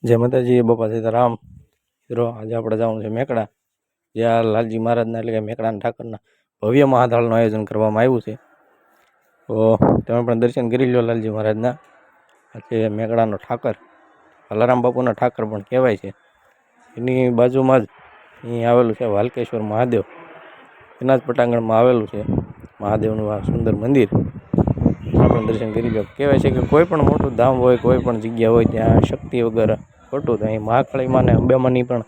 जय माताजी बापा सीताराम। मित्रों आज આપણે જવાનું છે મેકડા, જ્યાં લાલજી મહારાજના એટલે કે મેકડાના ઠાકરના ભવ્ય મહાધાળનું આયોજન કરવામાં આવ્યું છે। તો તમે પણ દર્શન કરી લો લાલજી મહારાજના। આજે મેકડાનો ઠાકર અલારામ બાપુના ઠાકર પણ કહેવાય છે। એની બાજુમાં જ અહીં આવેલું છે વાલકેશ્વર મહાદેવ, એના જ પટાંગણમાં આવેલું છે મહાદેવનું આ સુંદર મંદિર। આપણે દર્શન કરી લો। કહેવાય છે કે કોઈ પણ મોટું ધામ હોય, કોઈ પણ જગ્યા હોય, ત્યાં શક્તિ વગર ખોટું। તો અહીં મહાકાળી માં અને અંબેમાની પણ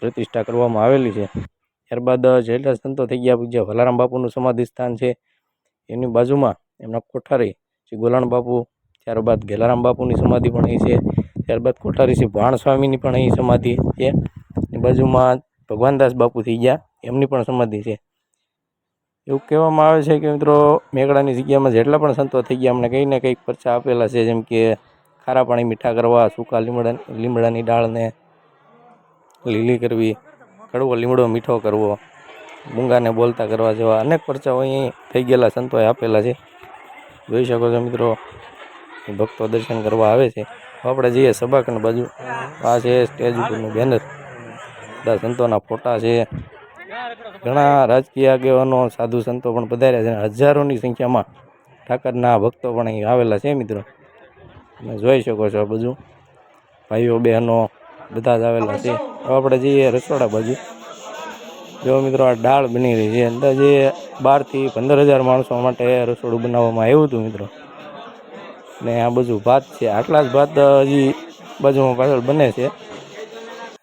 પ્રતિષ્ઠા કરવામાં આવેલી છે। ત્યારબાદ જેટલા સંતો થઈ ગયા પૂજ્ય અલારામ બાપુનું સમાધિ સ્થાન છે, એની બાજુમાં એમના કોઠારી શ્રી ગોલાણ બાપુ, ત્યારબાદ ગેલારામ બાપુની સમાધિ પણ અહીં છે। ત્યારબાદ કોઠારી શ્રી ભાણ સ્વામીની પણ અહીં સમાધિ છે। એની બાજુમાં ભગવાનદાસ બાપુ થઈ ગયા, એમની પણ સમાધિ છે। એવું કહેવામાં આવે છે કે મિત્રો મેકડાની જગ્યામાં જેટલા પણ સંતો થઈ ગયા, અમને કંઈ ને કંઈક પરચા આપેલા છે, જેમ કે ખારા પાણી મીઠા કરવા, સૂકા લીમડાની ડાળને લીલી કરવી, કડવો લીમડો મીઠો કરવો, મૂંગાને બોલતા કરવા જેવા અનેક પરચાઓ અહીં થઈ ગયેલા સંતોએ આપેલા છે। જોઈ શકો છો મિત્રો, ભક્તો દર્શન કરવા આવે છે। આપણે જઈએ સભાખંડ બાજુ। આ છે સ્ટેજ ઉપરનું બેનર, બધા સંતોના ફોટા છે। ઘણા રાજકીય આગેવાનો, સાધુ સંતો પણ પધાર્યા છે। હજારોની સંખ્યામાં ઠાકરના ભક્તો પણ અહીં આવેલા છે મિત્રો। તમે જોઈ શકો છો આ બધું ભાઈઓ બહેનો બધા જ આવેલા છે। હવે આપણે જઈએ રસોડા બાજુ। જો મિત્રો આ દાળ બની રહી છે, અંદાજે 12 થી 15,000 માણસો માટે રસોડું બનાવવામાં આવ્યું હતું મિત્રો। ને આ બધું ભાત છે, આટલા જ ભાત હજી બાજુમાં પાછળ બને છે।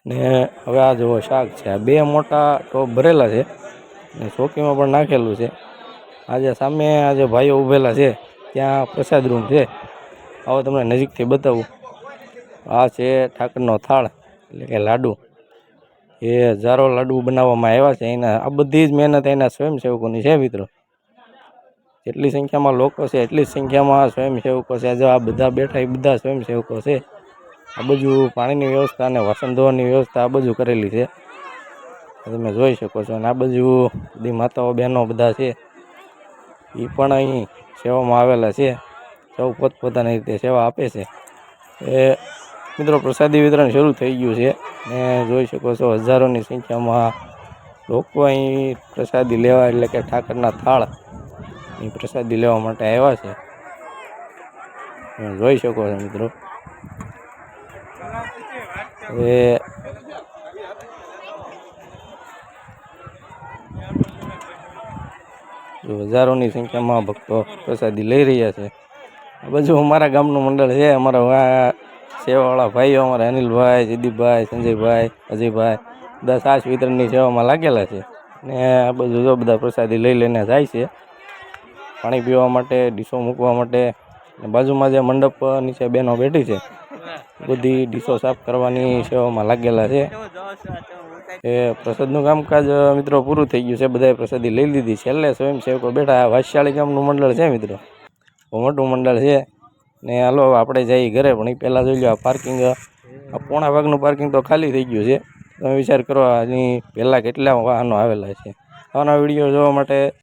ને હવે આ જુઓ શાક છે, આ 2 મોટા ટોપ ભરેલા છે ને ચોકીમાં પણ નાખેલું છે। આજે સામે આજે ભાઈઓ ઊભેલા છે, ત્યાં પ્રસાદ રૂમ છે। આવો તમને નજીકથી બતાવું। આ છે ઠાકરનો થાળ એટલે કે લાડુ, એ હજારો લાડુ બનાવવામાં આવ્યા છે। એના આ બધી જ મહેનત એના સ્વયંસેવકોની છે મિત્રો। જેટલી સંખ્યામાં લોકો છે એટલી જ સંખ્યામાં સ્વયંસેવકો છે। જો આ બધા બેઠા એ બધા સ્વયંસેવકો છે। આ બધું પાણીની વ્યવસ્થા અને વાસણ ધોવાની વ્યવસ્થા આ બધું કરેલી છે, તમે જોઈ શકો છો। અને આ બાજુ બધી માતાઓ બહેનો બધા છે, એ પણ અહીં સેવામાં આવેલા છે। સૌ પોતપોતાની રીતે સેવા આપે છે। એ મિત્રો પ્રસાદી વિતરણ શરૂ થઈ ગયું છે ને જોઈ શકો છો હજારોની સંખ્યામાં લોકો અહીં પ્રસાદી લેવા એટલે કે ઠાકરના થાળ અહીં પ્રસાદી લેવા માટે આવ્યા છે, તમે જોઈ શકો છો મિત્રો। એ હજારોની સંખ્યામાં ભક્તો પ્રસાદી લઈ રહ્યા છે। આ બાજુ અમારા ગામનું મંડળ છે, અમારા સેવાવાળા ભાઈઓ, અમારા અનિલભાઈ, જયદીપભાઈ, સંજયભાઈ, અજયભાઈ બધા છાશ વિતરણની સેવામાં લાગેલા છે। ને આ બધું જો બધા પ્રસાદી લઈ લઈને જાય છે, પાણી પીવા માટે, ડીશો મૂકવા માટે। ને બાજુમાં જે મંડપ નીચે બહેનો બેઠી છે, બધી ડીશો સાફ કરવાની સેવામાં લાગેલા છે। એ પ્રસાદનું કામકાજ મિત્રો પૂરું થઈ ગયું છે, બધાએ પ્રસાદી લઈ લીધી। છેલ્લે સ્વયંસેવકો બેઠા। વાસ્યાળી ગામનું મંડળ છે મિત્રો, મોટું મંડળ છે। ને હાલો આપણે જઈએ ઘરે, પણ એ પહેલાં જોઈ લો આ પાર્કિંગ, આ પોણા ભાગનું પાર્કિંગ તો ખાલી થઈ ગયું છે। તમે વિચાર કરો આની પહેલાં કેટલા વાહનો આવેલા છે। આના વિડીયો જોવા માટે